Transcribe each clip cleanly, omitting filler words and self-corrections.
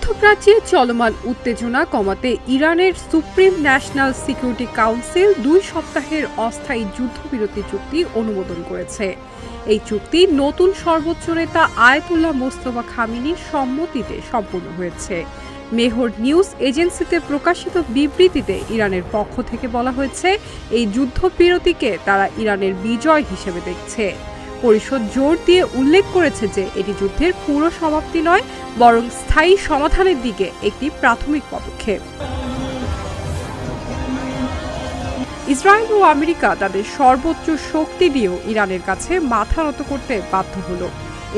মধ্যপ্রাচ্যে চলমান উত্তেজনা কমাতে ইরানের সুপ্রিম ন্যাশনাল সিকিউরিটি কাউন্সিল 2 সপ্তাহের অস্থায়ী যুদ্ধবিরতি চুক্তি অনুমোদন করেছে। এই চুক্তি নতুন সর্বোচ্চ নেতা আয়াতুল্লাহ মোস্তফা খামেনির সম্মতিতে সম্পূর্ণ হয়েছে। মেহর নিউজ এজেন্সিতে প্রকাশিত বিবৃতিতে ইরানের পক্ষ থেকে বলা হয়েছে, এই যুদ্ধবিরতিকে তারা ইরানের বিজয় হিসেবে দেখছে। পরিষদ জোর দিয়ে উল্লেখ করেছে যে এটি যুদ্ধের পুরো সমাপ্তি নয়, বরং স্থায়ী সমাধানের দিকে একটি প্রাথমিক পদক্ষেপ। ইসরায়েল ও আমেরিকা তাদের সর্বোচ্চ শক্তি দিয়েও ইরানের কাছে মাথা নত করতে বাধ্য হলো।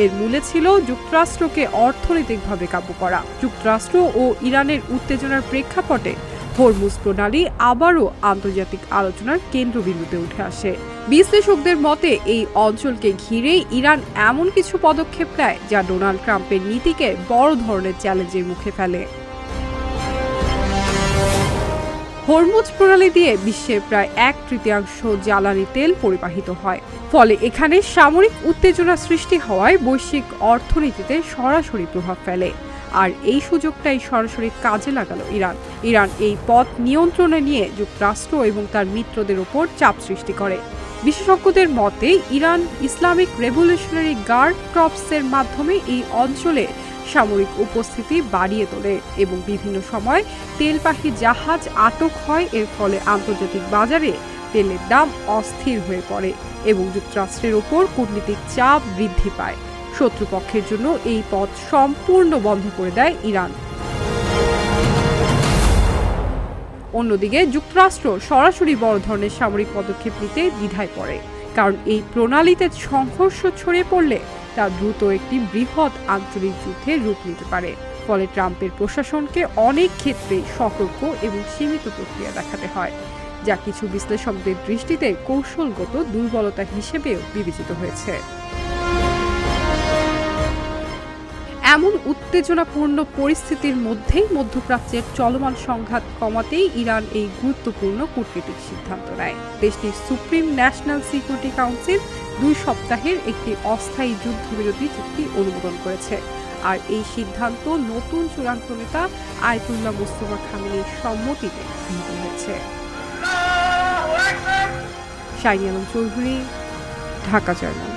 এর মূলে ছিল যুক্তরাষ্ট্রকে অর্থনৈতিকভাবে কাবু করা। যুক্তরাষ্ট্র ও ইরানের উত্তেজনার প্রেক্ষাপটে হরমুজ প্রণালী আবারও আন্তর্জাতিক আলোচনার কেন্দ্রবিন্দুতে উঠে আসে। বিশ্লেষকদের মতে এই অঞ্চলকে ঘিরে ইরান এমন কিছু পদক্ষেপ নেয় যা ডোনাল্ড ট্রাম্পের নীতিকে বড় ধরনের চ্যালেঞ্জের মুখে ফেলে। হরমুজ প্রণালী দিয়ে বিশ্বের প্রায় 1/3 জ্বালানি তেল পরিবাহিত হয়। ফলে এখানে সামরিক উত্তেজনা সৃষ্টি হওয়ায় বৈশ্বিক অর্থনীতিতে সরাসরি প্রভাব ফেলে। আর এই সুযোগটাই সরাসরি কাজে লাগালো ইরান এই পথ নিয়ন্ত্রণে নিয়ে যুক্তরাষ্ট্র এবং তার মিত্রদের ওপর চাপ সৃষ্টি করে। বিশেষজ্ঞদের মতে ইরান ইসলামিক রেভলিউশনারি গার্ড কর্পসের মাধ্যমে এই অঞ্চলে সামরিক উপস্থিতি বাড়িয়ে তোলে এবং বিভিন্ন সময় তেলবাহী জাহাজ আটক হয়। এর ফলে আন্তর্জাতিক বাজারে তেলের দাম অস্থির হয়ে পড়ে এবং যুক্তরাষ্ট্রের ওপর কূটনীতিক চাপ বৃদ্ধি পায়। শত্রুপক্ষের জন্য এই পথ সম্পূর্ণ বন্ধ করে দেয় ইরান। অন্যদিকে যুক্তরাষ্ট্র সরাসরি বড় ধরনের সামরিক পদক্ষেপ নিতে দ্বিধায় পড়ে, কারণ এই প্রণালীতে সংঘর্ষ ছড়িয়ে পড়লে তা দ্রুত একটি বৃহৎ আঞ্চলিক যুদ্ধে রূপ নিতে পারে। ফলে ট্রাম্পের প্রশাসনকে অনেক ক্ষেত্রেই সতর্ক এবং সীমিত প্রক্রিয়া দেখাতে হয়, যা কিছু বিশ্লেষকদের দৃষ্টিতে কৌশলগত দুর্বলতা হিসেবেও বিবেচিত হয়েছে। এমন উত্তেজনাপূর্ণ পরিস্থিতির মধ্যেই মধ্যপ্রাচ্যের চলমান সংঘাত কমাতেই ইরান এই গুরুত্বপূর্ণ কূটনৈতিক সিদ্ধান্ত নেয়। দেশটির সুপ্রিম ন্যাশনাল সিকিউরিটি কাউন্সিল 2 সপ্তাহের একটি অস্থায়ী যুদ্ধবিরতি চুক্তি অনুমোদন করেছে। আর এই সিদ্ধান্ত নতুন চূড়ান্ত নেতা আয়াতুল্লাহ মোস্তফা খামেনির সম্মতিতে গৃহীত হয়েছে। Shiny Alam Chowdhury, Dhaka journal.